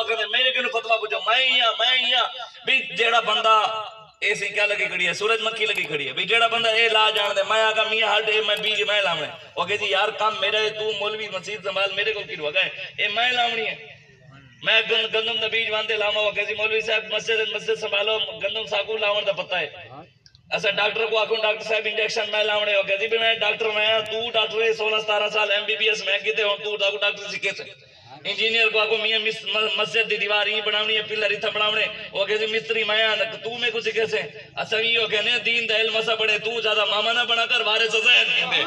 کرنے میرے کنو فتوا پوچھو میں بھی جیڑا بندہ ایسی کیا لگی کھڑی ہے سورج مکھی لگی کھڑی ہے بھی جیڑا بندہ اے لا جان دے میں آگا میاں ہٹ اے میں بیج میں لاونے وہ کہ جی یار کام میرا ہے تو مولوی مسجد سنبھال میرے کو کی روا گئے اے میں لاونی ہے میں گندم دا بیج واندے لاما وہ کہ جی مولوی صاحب مسجد سنبھالو گندم ساکو لاون دا پتہ ہے ایسا ڈاکٹر کو آکھوں ڈاکٹر صاحب انجیکشن میں لاونے ہو کہ جی بھی میں ڈاکٹر میں تو ڈاکٹر 16-17 سال MBBS میں کیتے ہوں تو ڈاکٹر سکھے سے انجینئر کو آگو میاں مسجد دی دیوار ہی بناونی ہے پلر ہی تھا بناونے وہ کہتے مستری میاں تو میں کو سکھے سے اسوی ہو کہنے دین دا علم اسا پڑھے تو زیادہ ماما نہ بنا کر وارث زہن کیندے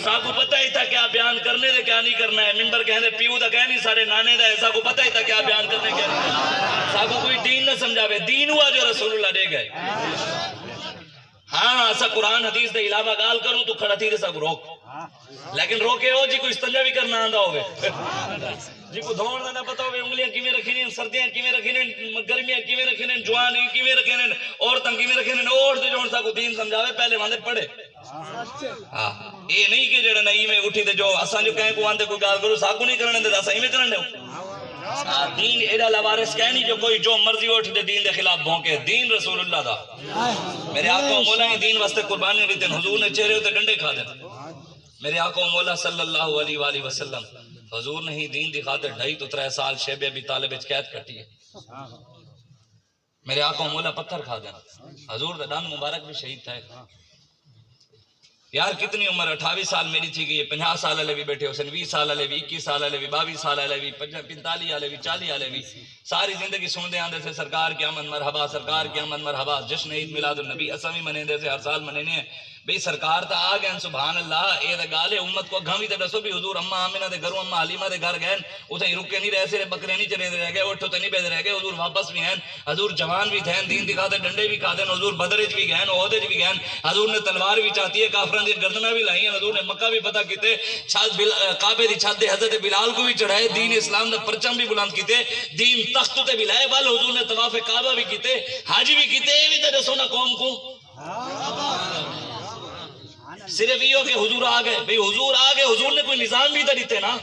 ساکو پتہ ہی تھا کیا بیان کرنے دے کیا نہیں کرنا ہے منبر کہنے پیو دا کہہ نہیں سارے نانے دا ہے ساکو پتہ ہی تھا کیا بیان کرنے کیا نہیں ساکو کوئی دین نہ سمجھاوے دین ہوا جو رسول اللہ دے گئے ہاں ایسا قرآن حدیث دے علاوہ گال کروں تو کھڑا تھی سا کو روک لیکن روکے ہو جی کوئی استنجا بھی کرنا آندہ ہوئے جی کو دھوڑنا نہ پتا ہوئے انگلیاں کیویں رکھنیں سردیاں کیویں رکھنیں گرمیاں کیویں رکھنیں جوان کیویں رکھنیں عورتاں کیویں رکھنیں عورت جو سا کو دین سمجھاوے پہلے واندے پڑھے ہاں اے نہیں کہ جڑا نہیں میں اٹھی تے جو اساں جو کہیں کو آندے کوئی گال کرو ساکو نہیں کرنے دے اساں ایویں کرنے دین ایڈا لوارث کہہ نہیں جو کوئی جو مرضی اٹھ دے دین دے خلاف بھونکے دین رسول اللہ دا میرے آقا مولا نے دین واسطے قربانی دیتے حضور نے چہرے ہوتے ڈنڈے کھا دے میرے آقا مولا صلی اللہ علیہ وآلہ وسلم حضور نے ہی دین دکھاتے 2.5-3 سال شیب ابی طالب قید کٹی ہے میرے آقا مولا پتھر کھا دے حضور دا دان مبارک بھی شہید تھا یار کتنی عمر 28 سال میری تھی گئی 50 سال والے بھی بیٹھے حسین 20 سال والے بھی 21 سال والے بھی 22 سال والے بھی 45 والے بھی 40 والے بھی ساری زندگی سن دے آندے سے سرکار کی آمد مرحبا سرکار کی آمد مرحبا جشن عید میلاد النبی اسامی منے دے سے ہر سال منے ہیں بھئی سرکار تا آ گئے سبحان اللہ اے دا گالے امت کو گھاوی تے دسو بھی حضور اما آمینہ دے گھروں اما حلیمہ دے گھر گئے اتھے ہی رکے نہیں رہے سے بکرے نہیں چرے رہ گئے اٹھو تے نہیں بیدے رہ گئے حضور واپس بھی ہیں حضور جوان بھی تھے دین دکھاتے ڈنڈے بھی کھا دیں حضور بدرج بھی گئے عہدج بھی گئے حضور نے تلوار بھی چاہتی ہے کافران دی گردنہ بھی لائی ہیں حضور نے مکہ بھی پتہ کیتے کعبے دی چھت دے حضرت بلال کو بھی چڑھائے دین اسلام دا پرچم بھی بلند کیتے دین تخت تے بھی لائے وال حضور نے طواف کعبہ بھی کیتے حج بھی کیتے بھی تے دسو نا قوم کو صرف یہ ہو کہ حضور آگئے بھئی حضور آگئے حضور نے کوئی نظام بھی دیتے نا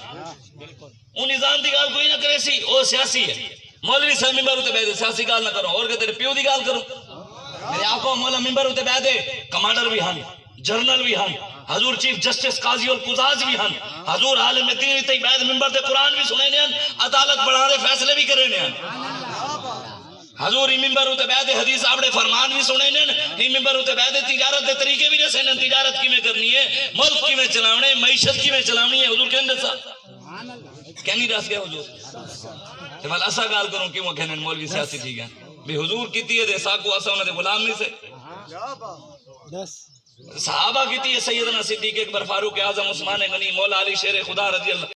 وہ نظام دی گال کوئی نہ کرے سی وہ سیاسی ہے مولوی صاحب ممبر ہوتے بیدے سیاسی گال نہ کرو اور کہ تیرے پیو دی گال کرو میرے آقا مولا ممبر ہوتے بیدے کمانڈر بھی ہن جرنل بھی ہن حضور چیف جسٹس قاضی والقضاض بھی ہن حضور عالم دین تے بید ممبر تے قرآن بھی سنے نے عدالت بڑھا دے فیصلے بھی کرے نے حضور ہی ممبر ہوتے بیدے حدیث آبڑے فرمان بھی سنے نے ہی ممبر ہوتے بیدے تجارت دے طریقے بھی جیسے تجارت کی میں کرنی ہے ملک کی میں چلاونے معیشت کی میں چلاونی ہے حضور کہنے سا کہنی دس گئے حضور کہ ایسا گال کروں کیوں کہنے مولوی سیاسی ٹھیک ہے بھی حضور کیتی ہے دے ساکو ایسا انہوں نے غلام نہیں سے صحابہ کیتی ہے سیدنا صدیق اکبر فاروق اعظم عثمان غنی مولا علی شیر خدا رضی اللہ